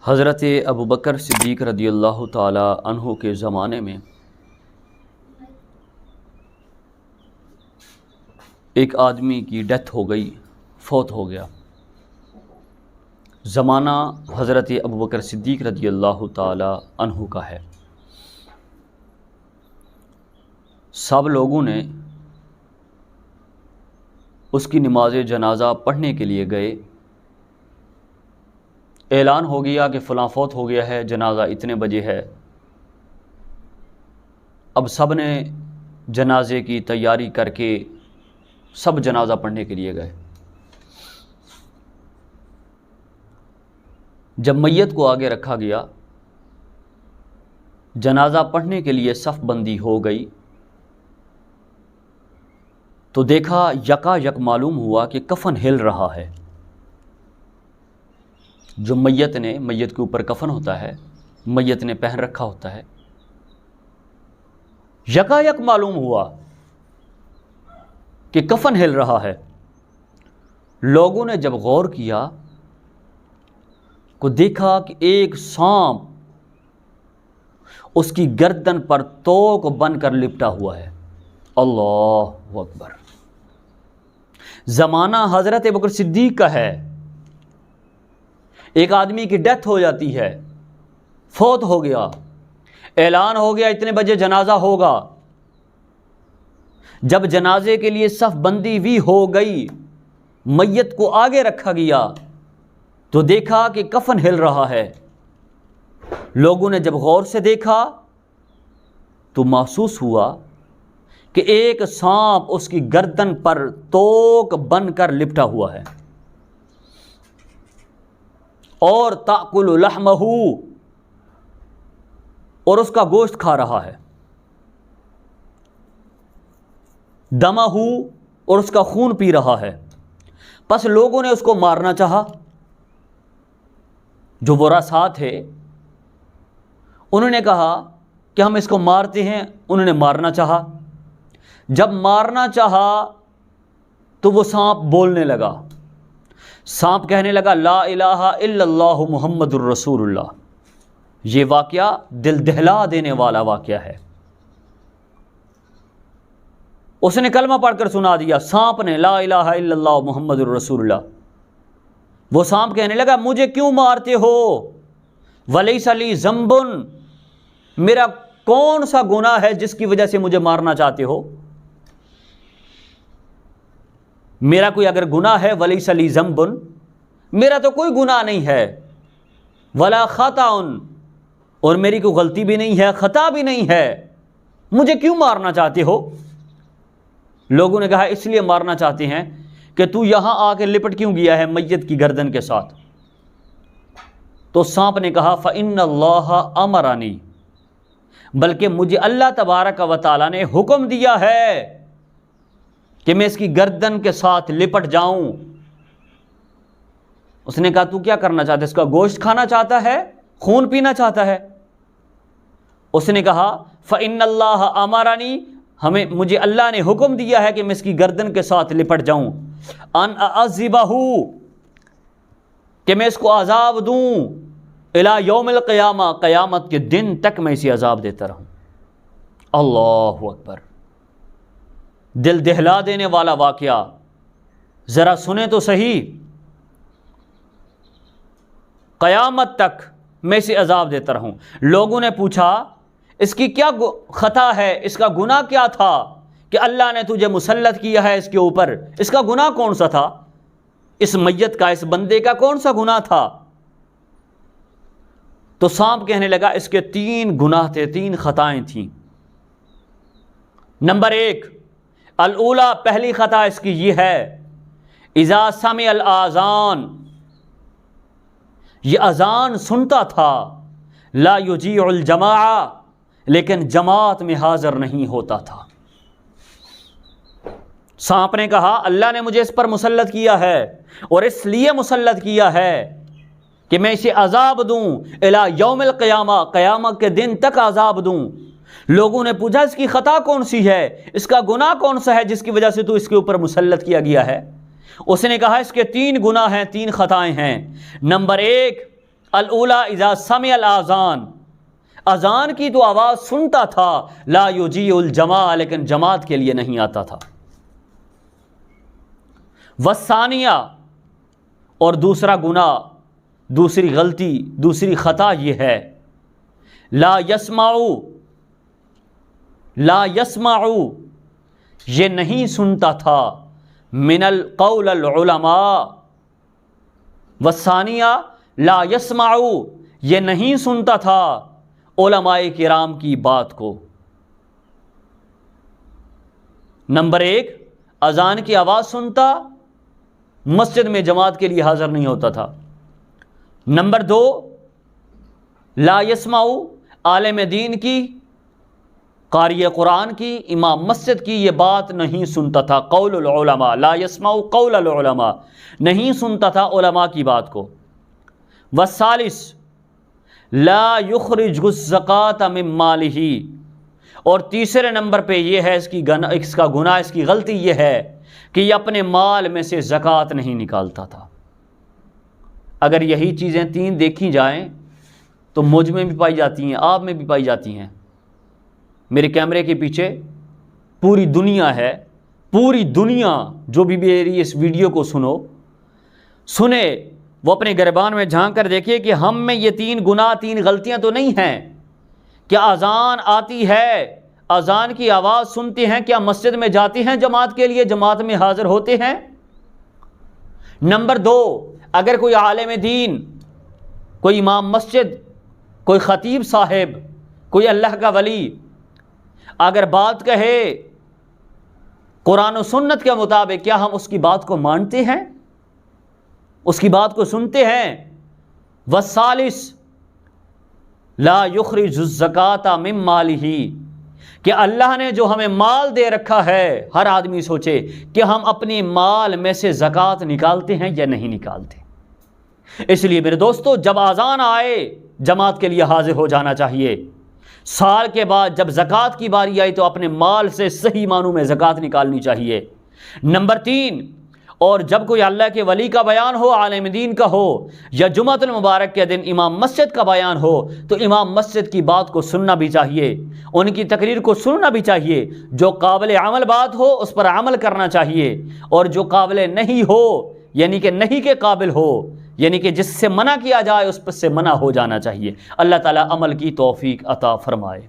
حضرت ابوبکر صدیق رضی اللہ تعالی عنہ کے زمانے میں ایک آدمی کی ڈیتھ ہو گئی، فوت ہو گیا۔ زمانہ حضرت ابوبکر صدیق رضی اللہ تعالی عنہ کا ہے۔ سب لوگوں نے اس کی نماز جنازہ پڑھنے کے لیے گئے۔ اعلان ہو گیا کہ فلاں فوت ہو گیا ہے، جنازہ اتنے بجے ہے۔ اب سب نے جنازے کی تیاری کر کے سب جنازہ پڑھنے کے لیے گئے۔ جب میت کو آگے رکھا گیا، جنازہ پڑھنے کے لیے صف بندی ہو گئی، تو دیکھا یکا یک معلوم ہوا کہ کفن ہل رہا ہے۔ جو میت کے اوپر کفن ہوتا ہے، میت نے پہن رکھا ہوتا ہے، یکا یک معلوم ہوا کہ کفن ہل رہا ہے۔ لوگوں نے جب غور کیا کو دیکھا کہ ایک سانپ اس کی گردن پر توق بن کر لپٹا ہوا ہے۔ اللہ اکبر! زمانہ حضرت ابوبکر صدیق کا ہے۔ ایک آدمی کی ڈیتھ ہو جاتی ہے، فوت ہو گیا، اعلان ہو گیا اتنے بجے جنازہ ہوگا۔ جب جنازے کے لیے صف بندی بھی ہو گئی، میت کو آگے رکھا گیا، تو دیکھا کہ کفن ہل رہا ہے۔ لوگوں نے جب غور سے دیکھا تو محسوس ہوا کہ ایک سانپ اس کی گردن پر توق بن کر لپٹا ہوا ہے، اور تاکل لحمہ، اور اس کا گوشت کھا رہا ہے، دمہ، اور اس کا خون پی رہا ہے۔ پس لوگوں نے اس کو مارنا چاہا۔ جو ورثاء تھے انہوں نے کہا کہ ہم اس کو مارتے ہیں۔ انہوں نے مارنا چاہا۔ جب مارنا چاہا تو وہ سانپ بولنے لگا۔ سانپ کہنے لگا لا الہ الا اللہ محمد الرسول اللہ۔ یہ واقعہ دل دہلا دینے والا واقعہ ہے۔ اس نے کلمہ پڑھ کر سنا دیا، سانپ نے، لا الہ الا اللہ محمد الرسول اللہ۔ وہ سانپ کہنے لگا مجھے کیوں مارتے ہو؟ ولیس لی ذنب، میرا کون سا گناہ ہے جس کی وجہ سے مجھے مارنا چاہتے ہو؟ میرا کوئی اگر گناہ ہے، ولیس لی ذنب، میرا تو کوئی گناہ نہیں ہے، ولا خطا، اور میری کوئی غلطی بھی نہیں ہے، خطا بھی نہیں ہے، مجھے کیوں مارنا چاہتے ہو؟ لوگوں نے کہا اس لیے مارنا چاہتے ہیں کہ تو یہاں آ کے لپٹ کیوں گیا ہے میت کی گردن کے ساتھ؟ تو سانپ نے کہا فإن اللہ امرنی، بلکہ مجھے اللہ تبارک و تعالیٰ نے حکم دیا ہے کہ میں اس کی گردن کے ساتھ لپٹ جاؤں۔ اس نے کہا تو کیا کرنا چاہتا ہے؟ اس کا گوشت کھانا چاہتا ہے، خون پینا چاہتا ہے؟ اس نے کہا فإن اللہ امرنی، مجھے اللہ نے حکم دیا ہے کہ میں اس کی گردن کے ساتھ لپٹ جاؤں، ان اعذبہ، کہ میں اس کو عذاب دوں، الی یوم القیامہ، قیامت کے دن تک میں اسے عذاب دیتا رہوں۔ اللہ اکبر! دل دہلا دینے والا واقعہ، ذرا سنیں تو صحیح۔ قیامت تک میں اسے عذاب دیتا رہوں۔ لوگوں نے پوچھا اس کی کیا خطا ہے، اس کا گناہ کیا تھا کہ اللہ نے تجھے مسلط کیا ہے اس کے اوپر؟ اس کا گناہ کون سا تھا؟ اس میت کا، اس بندے کا کون سا گناہ تھا؟ تو سانپ کہنے لگا اس کے 3 گناہ تھے، 3 خطائیں تھیں۔ نمبر 1، الاولی، پہلی خطا اس کی یہ ہے، اذا سمع الاذان، یہ اذان سنتا تھا، لا یجیع الجماعہ، لیکن جماعت میں حاضر نہیں ہوتا تھا۔ سانپ نے کہا اللہ نے مجھے اس پر مسلط کیا ہے، اور اس لیے مسلط کیا ہے کہ میں اسے عذاب دوں، الی یوم القیامہ، قیامت کے دن تک عذاب دوں۔ لوگوں نے پوچھا اس کی خطا کون سی ہے، اس کا گناہ کون سا ہے جس کی وجہ سے تو اس کے اوپر مسلط کیا گیا ہے؟ اس نے کہا اس کے 3 گناہ ہیں، 3 خطائیں ہیں۔ نمبر 1، الاولی اذا سمع الاذان، اذان کی تو آواز سنتا تھا، لا یجیء الجماع، لیکن جماعت کے لیے نہیں آتا تھا۔ والثانیہ، اور دوسرا گناہ، دوسری غلطی، دوسری خطا یہ ہے، لا یسمعو، یہ نہیں سنتا تھا، من القول العلماء، والثانیہ لا یسمعو، یہ نہیں سنتا تھا علماء کرام کی بات کو۔ نمبر 1، اذان کی آواز سنتا، مسجد میں جماعت کے لیے حاضر نہیں ہوتا تھا۔ نمبر 2، لا یسمعو، عالم دین کی، قاری قرآن کی، امام مسجد کی یہ بات نہیں سنتا تھا، قول العلماء، لا یسمعو قول العلماء، نہیں سنتا تھا علماء کی بات کو۔ والثالث، لا یخرج الزکاۃ من مالہ، اور تیسرے نمبر پہ یہ ہے اس کا گناہ، اس کی غلطی یہ ہے کہ یہ اپنے مال میں سے زکوٰۃ نہیں نکالتا تھا۔ اگر یہی چیزیں 3 دیکھی جائیں تو مجھ میں بھی پائی جاتی ہیں، آپ میں بھی پائی جاتی ہیں۔ میرے کیمرے کے پیچھے پوری دنیا ہے، پوری دنیا جو بھی میری اس ویڈیو کو سنے وہ اپنے گریبان میں جھانک کر دیکھیے کہ ہم میں یہ 3 گناہ، 3 غلطیاں تو نہیں ہیں۔ کیا اذان آتی ہے، اذان کی آواز سنتے ہیں، کیا مسجد میں جاتے ہیں جماعت کے لیے، جماعت میں حاضر ہوتے ہیں؟ نمبر 2، اگر کوئی عالم دین، کوئی امام مسجد، کوئی خطیب صاحب، کوئی اللہ کا ولی اگر بات کہے قرآن و سنت کے مطابق، کیا ہم اس کی بات کو مانتے ہیں، اس کی بات کو سنتے ہیں؟ والثالث، لا یخرج الزکاۃ من مالہ، کہ اللہ نے جو ہمیں مال دے رکھا ہے، ہر آدمی سوچے کہ ہم اپنے مال میں سے زکوٰۃ نکالتے ہیں یا نہیں نکالتے۔ اس لیے میرے دوستو، جب اذان آئے جماعت کے لیے حاضر ہو جانا چاہیے۔ سال کے بعد جب زکوٰۃ کی باری آئی تو اپنے مال سے صحیح معنوں میں زکوٰۃ نکالنی چاہیے۔ نمبر 3، اور جب کوئی اللہ کے ولی کا بیان ہو، عالم دین کا ہو، یا جمعۃ المبارک کے دن امام مسجد کا بیان ہو تو امام مسجد کی بات کو سننا بھی چاہیے، ان کی تقریر کو سننا بھی چاہیے۔ جو قابل عمل بات ہو اس پر عمل کرنا چاہیے، اور جو قابل نہیں ہو، یعنی کہ نہیں کے قابل ہو، یعنی کہ جس سے منع کیا جائے اس پر سے منع ہو جانا چاہیے۔ اللہ تعالیٰ عمل کی توفیق عطا فرمائے۔